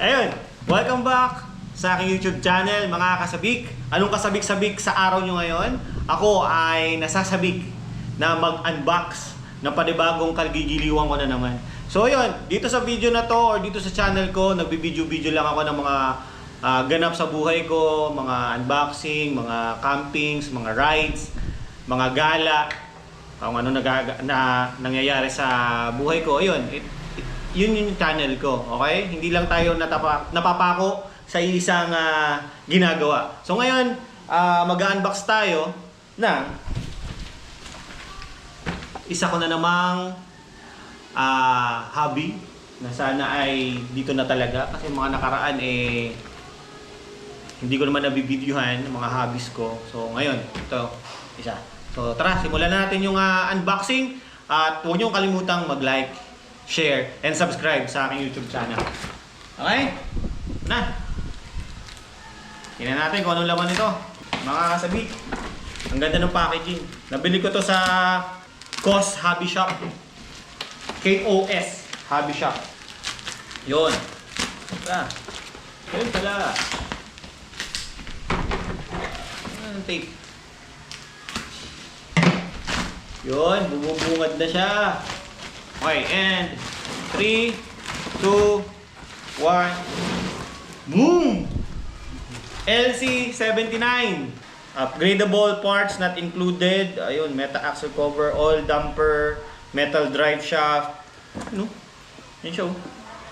Ayun, welcome back sa aking YouTube channel, mga kasabik. Anong kasabik-sabik sa araw nyo ngayon? Ako ay nasasabik na mag-unbox ng panibagong kagigiliwan ko na naman. So ayun, dito sa video na to or dito sa channel ko, nagbibideo-video lang ako ng mga ganap sa buhay ko, mga unboxing, mga campings, mga rides, mga gala, kung ano nangyayari sa buhay ko. Ayun, yun yung channel ko, okay? Hindi lang tayo napapako sa isang ginagawa. So ngayon, mag-unbox tayo ng isa ko na namang hobby na sana ay dito na talaga kasi mga nakaraan hindi ko naman nabibidyohan ng mga hobbies ko. So ngayon, ito, isa. So tara, simulan na natin yung unboxing at huwag niyong kalimutang mag-like, share, and subscribe sa aking YouTube channel. Okay? Na! Tingnan natin kung anong laman nito. Mga kasabik, ang ganda ng packaging. Nabili ko to sa KOS Hobby Shop. KOS Hobby Shop. Yun. Yun pala. Ang tape. Yun, bumubungad na siya. Okay, and 3, 2, 1. Boom! LC79. Upgradable parts not included. Ayun, metal axle cover, oil damper, metal drive shaft. Ano? Yan siya.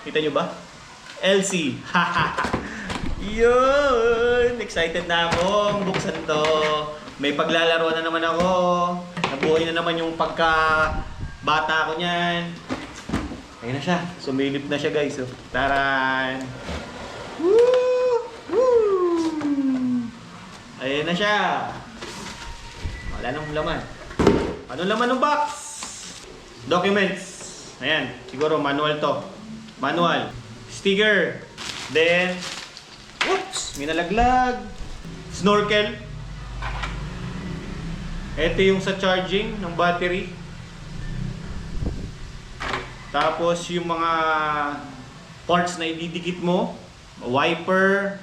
Kita nyo ba? LC. Yun! Excited na akong buksan to. May paglalaro na naman ako. Nabuhay na naman yung pagka-bata ko niyan. Ayun na siya. Sumilip na siya, guys. Taran! Woo! Woo! Ayun na siya. Wala nang laman. Ano laman ng box? Documents. Ayan. Siguro manual to. Manual. Sticker. Then, whoops! May nalaglag. Snorkel. Ito yung sa charging ng battery. Tapos yung mga parts na ididikit mo. Wiper.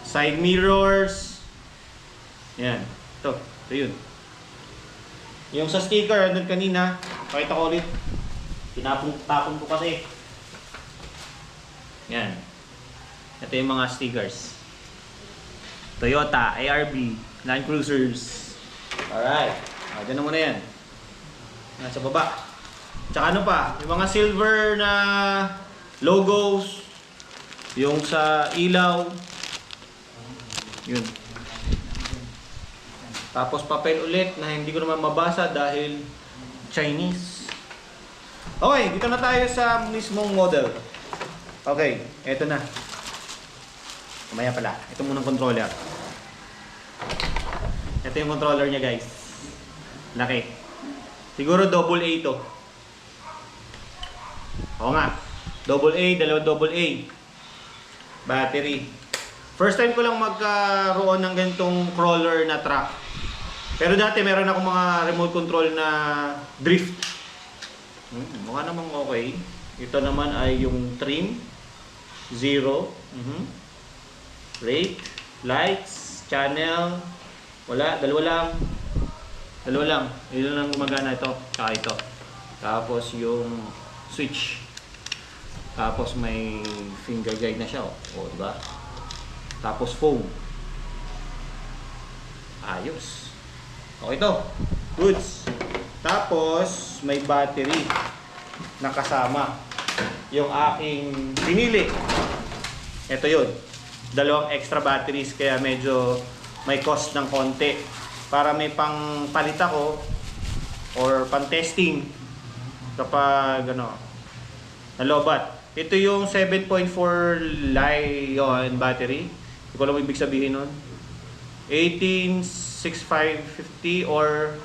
Side mirrors. Yan. Ito yun. Yung sa sticker, andun kanina. Pakita ko ulit. Tinapon ko kasi. Yan. Ito yung mga stickers. Toyota, ARB, Land Cruisers. Alright. Diyan na muna yan. Nasa baba. Tsaka ano pa? Yung mga silver na logos. Yung sa ilaw. Yun. Tapos papel ulit na hindi ko naman mabasa dahil Chinese. Okay, dito na tayo sa mismong model. Okay, eto na. Mamaya pala. Ito muna ang controller. Ito yung controller niya, guys. Laki. Siguro double A to. Oo nga. Double A, dalawang double A. Battery. First time ko lang magkaroon ng ganitong crawler na truck. Pero dati meron ako mga remote control na drift. Mukha namang okay. Ito naman ay yung trim. 0. Rate. Lights. Channel. Wala. Dalawa lang. Dalawa lang. Ito lang gumagana ito. Tsaka ito. Tapos yung switch. Tapos may finger guide na siya. O, diba? Tapos foam. Ayos. Okay to. Goods. Tapos may battery na kasama. Yung aking pinili. Ito yun. Dalawang extra batteries kaya medyo may cost ng konti. Para may pang palit ako or pang testing kapag nalobat. Ito yung 7.4 Li-ion battery. Hindi ko alam ibig sabihin nun. 18650 or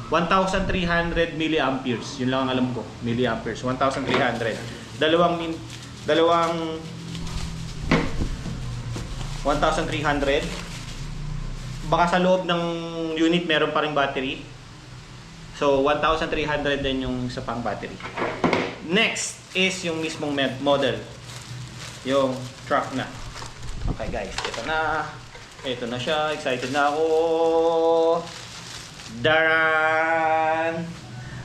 1,300 milliamperes. Yun lang ang alam ko. Milliamperes. 1,300. Dalawang 1,300. Baka sa loob ng unit meron pa ring battery. So 1,300 din yung sa pang battery. Next is yung mismong model. yung truck na. Okay guys, ito na. Ito na siya. Excited na ako. Daran!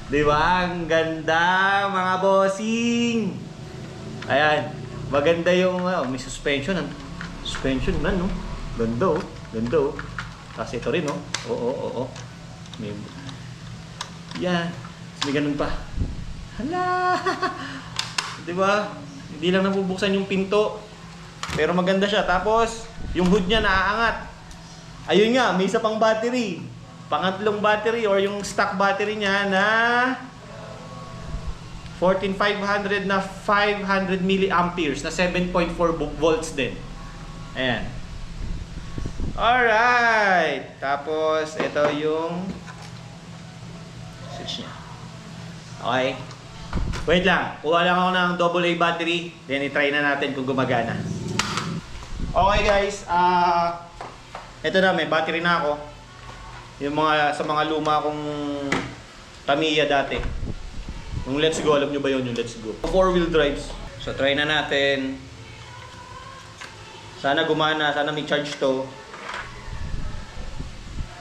Diba? Ang ganda mga bossing! Ayan. Maganda yung may suspension. Suspension man, no? Ganda, oh. Ganda, oh. Kasi ito rin, oh. Oo. May... Yan. May ganun pa. Hala! Diba? Hindi lang nabubuksan yung pinto. Pero maganda siya. Tapos, yung hood niya naaangat. Ayun nga, may isa pang battery. Pangatlong battery or yung stock battery niya na 14500 na 500 milliamperes na 7.4 volts din. Ayan. Alright. Tapos, ito yung switch niya. Okay. Wait lang. Kuha lang ako ng AA battery. Then, i-try na natin kung gumagana. Okay guys. Ito na. May battery na ako. Yung sa mga luma kong Tamiya dati. Yung Let's Go. Alam nyo ba yun yung Let's Go? 4-wheel drives. So, try na natin. Sana gumana. Sana may charge to.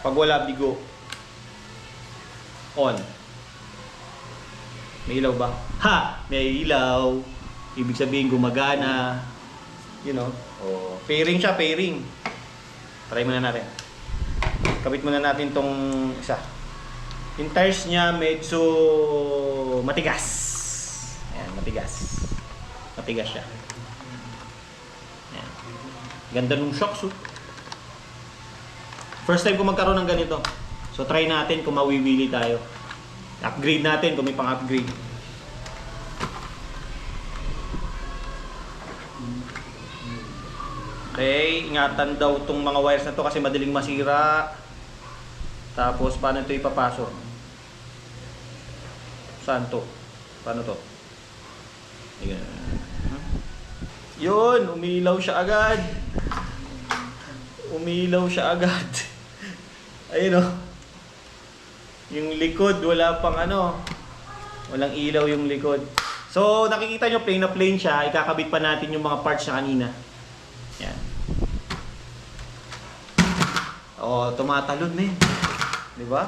Pag wala, bigo. On. May ilaw ba? Ha! May ilaw. Ibig sabihin gumagana. You know. Oh, pairing siya, pairing. Try muna natin. Kabit muna natin tong isa. Yung tires niya medyo matigas. Ayan, matigas. Matigas siya. Ayan. Ganda nung shocks, oh. First time ko magkaroon ng ganito. So try natin kung mawiwili tayo. Upgrade natin kung may pang-upgrade. Okay, ingatan daw itong mga wires na to kasi madaling masira. Tapos paano ito ipapasok? Saan to? Paano to? Ayan. Yun, umilaw siya agad. Umilaw siya agad. Ayun, oh. Yung likod, wala pang walang ilaw yung likod. So, nakikita nyo, plain na plain siya. Ikakabit pa natin yung mga parts niya kanina. Yan. Oh, tumatalon eh. Di ba?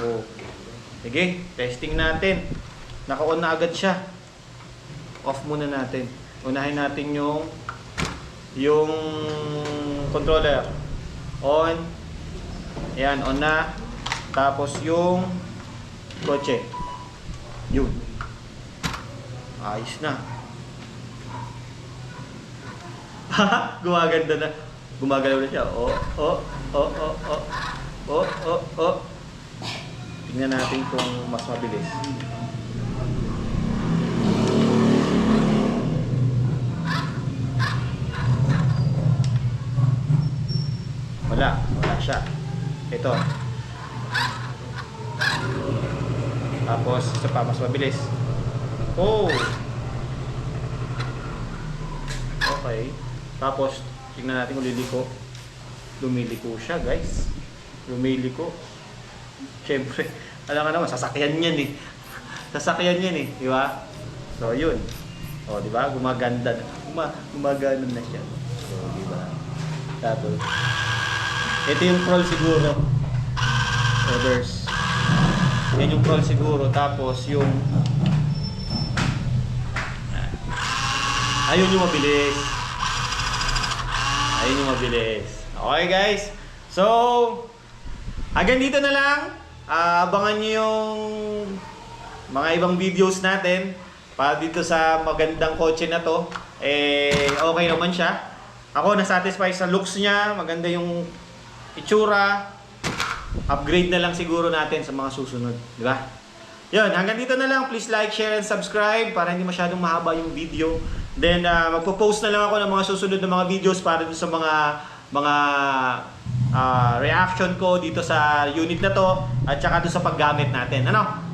Oh. Sige, testing natin. Naka-on na agad siya. Off muna natin. Unahin natin yung controller. On. Ayan, on na. Tapos yung kotse. Yun. Ayos na. Gumaganda na. Gumagalaw na siya. Oh. Tingnan natin kung mas mabilis. Wala siya. Ito. Tapos, isa pa, mas mabilis. Oh! Okay. Tapos, tingnan natin kung liliko. Lumiliko siya, guys. Lumiliko. Siyempre, alam ka naman, sasakyan yan eh. Sasakyan yan eh, di ba? So, yun. O, di ba? Gumaganda na. Gumagana na siya. So, di ba? Tapos, ito yung crawl siguro. Reverse. Yan yung crawl siguro. Tapos, yung ayun yung mabilis. Ayun yung mabilis. Okay guys. So, hanggang dito na lang. Abangan nyo yung mga ibang videos natin para dito sa magandang kotse na to. Okay naman siya. Ako nasatisfy sa looks niya. Maganda yung itsura. Upgrade na lang siguro natin sa mga susunod. Di ba? Yun, hanggang dito na lang. Please like, share, and subscribe para hindi masyadong mahaba yung video. Then, magpo-post na lang ako ng mga susunod na mga videos para dito sa mga reaction ko dito sa unit na to at saka doon sa paggamit natin.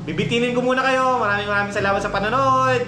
Bibitinin ko muna kayo. Maraming salamat sa panonood.